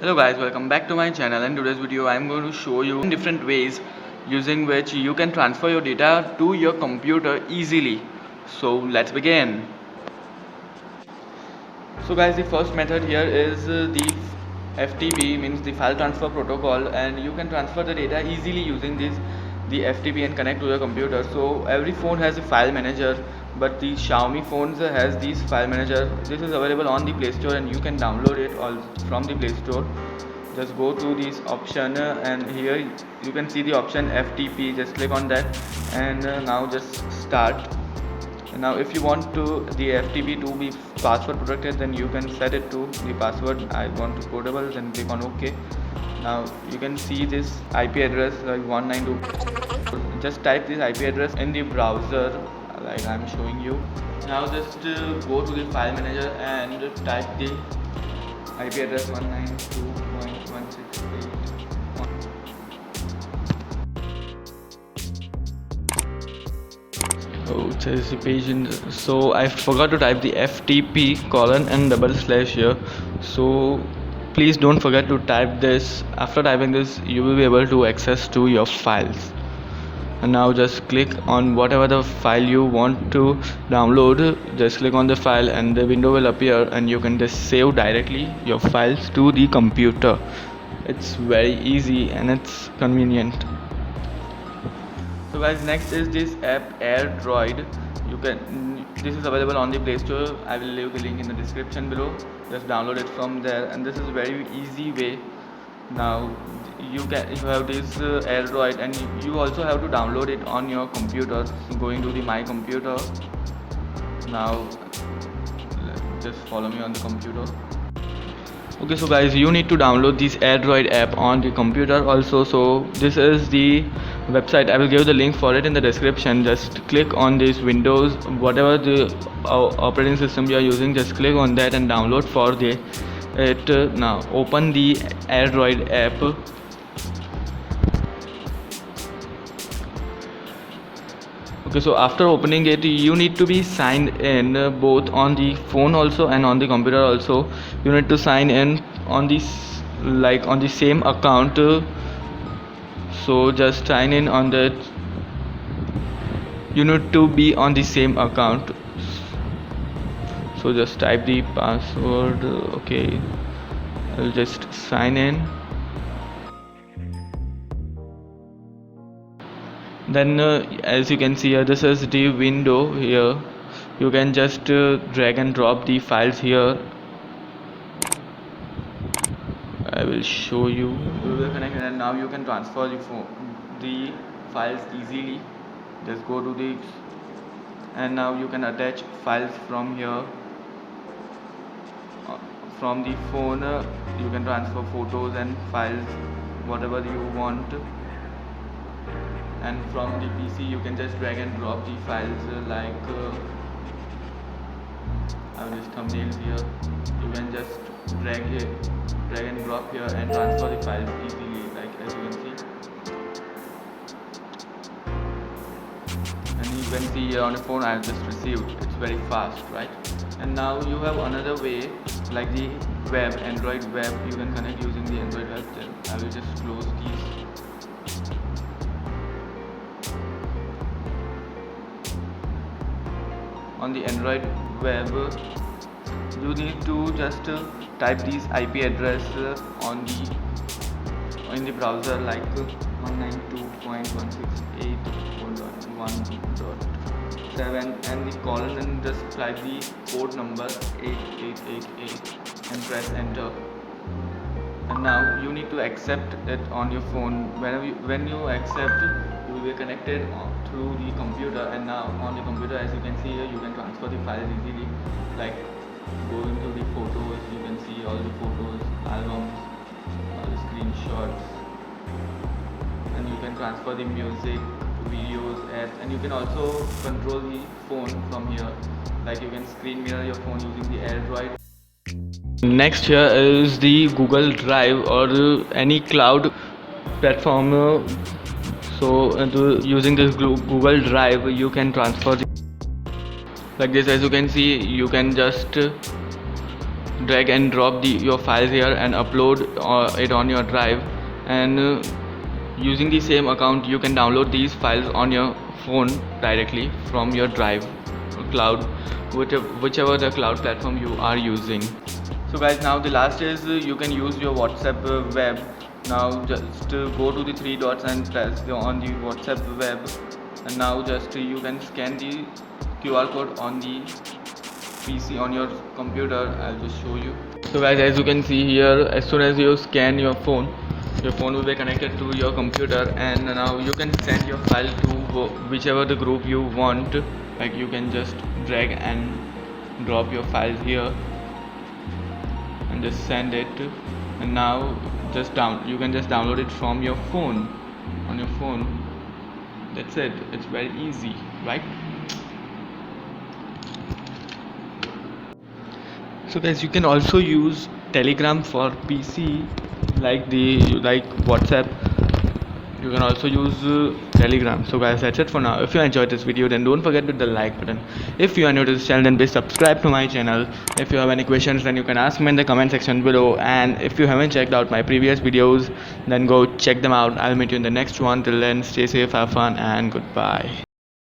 Hello guys, welcome back to my channel. In today's video I am going to show you different ways using which you can transfer your data to your computer easily. So let's begin. So guys, the first method here is the FTP, means the file transfer protocol, and you can transfer the data easily using the FTP and connect to your computer. So every phone has a file manager, but the Xiaomi phones has this file manager. This is available on the Play Store and you can download it all from the Play Store. Just go to this option and here you can see the option FTP. Just click on that and now just start. Now if you want to the FTP to be password protected, then you can set it to the password I want to portable, then click on OK. Now you can see this IP address like 192. Just type this IP address in the browser like I'm showing you. Now just go to the file manager and type the IP address 192.168. Oh, there's the page in. So I forgot to type the FTP colon and double slash here. So please don't forget to type this. After typing this, you will be able to access to your files. And now just click on whatever the file you want to download. Just click on the file and the window will appear and you can just save directly your files to the computer. It's very easy and it's convenient. So guys, next is this app AirDroid. This is available on the Play Store. I will leave the link in the description below. Just download it from there, and this is very easy way. Now you have this AirDroid, and you also have to download it on your computer. So going to the My Computer. Now just follow me on the computer. Okay, so guys, you need to download this AirDroid app on the computer also. So this is the website. I will give the link for it in the description. Just click on this Windows, whatever the operating system you are using, just click on that and download for it. Now open the AirDroid app. Okay, so after opening it, you need to be signed in both on the phone also and on the computer also. You need to sign in on this on the same account. So just sign in on that. You need to be on the same account. So just type the password. Okay, I'll just sign in. Then as you can see here, this is the window here. You can just drag and drop the files here. I will show you. We will connect and now you can transfer the files easily. Just go to the and now you can attach files from here. From the phone you can transfer photos and files whatever you want, and from the PC you can just drag and drop the files I have this thumbnail here. You can just drag and drop here and transfer the files easily, like as you can see. And you can see here on the phone I have just received. It's very fast, right? And now you have another way, like the web, Android web. You can connect using the Android web. Then I will just close these. On the Android web, you need to just type this IP address in the browser like 192.168.1.7 and the colon, and just type the port number 8888 and press enter. And now you need to accept it on your phone. When you accept, you will be connected through the computer, and now on the computer, as you can see here, you can transfer the files easily. Like going to the photos, you can see all the photos, albums, all the screenshots, and you can transfer the music, videos, apps, and you can also control the phone from here. Like you can screen mirror your phone using the AirDroid. Next here is the Google Drive or any cloud platform. So using this Google Drive you can transfer like this. As you can see, you can just drag and drop your files here and upload it on your drive, and using the same account you can download these files on your phone directly from your drive cloud, whichever the cloud platform you are using. So guys, now the last is you can use your WhatsApp web. Now just go to the three dots and press on the WhatsApp web, and now just you can scan the QR code on the PC on your computer. I'll just show you. So guys, as you can see here, as soon as you scan your phone will be connected to your computer, and now you can send your file to whichever the group you want. Like you can just drag and drop your files here and just send it, and now you can just download it from your phone on your phone. That's it. It's very easy, right? So guys, you can also use Telegram for PC, like WhatsApp. You can also use Telegram. So guys, that's it for now. If you enjoyed this video, then don't forget to hit the like button. If you are new to this channel, then please subscribe to my channel. If you have any questions, then you can ask me in the comment section below. And if you haven't checked out my previous videos, then go check them out. I'll meet you in the next one. Till then, stay safe, have fun, and goodbye.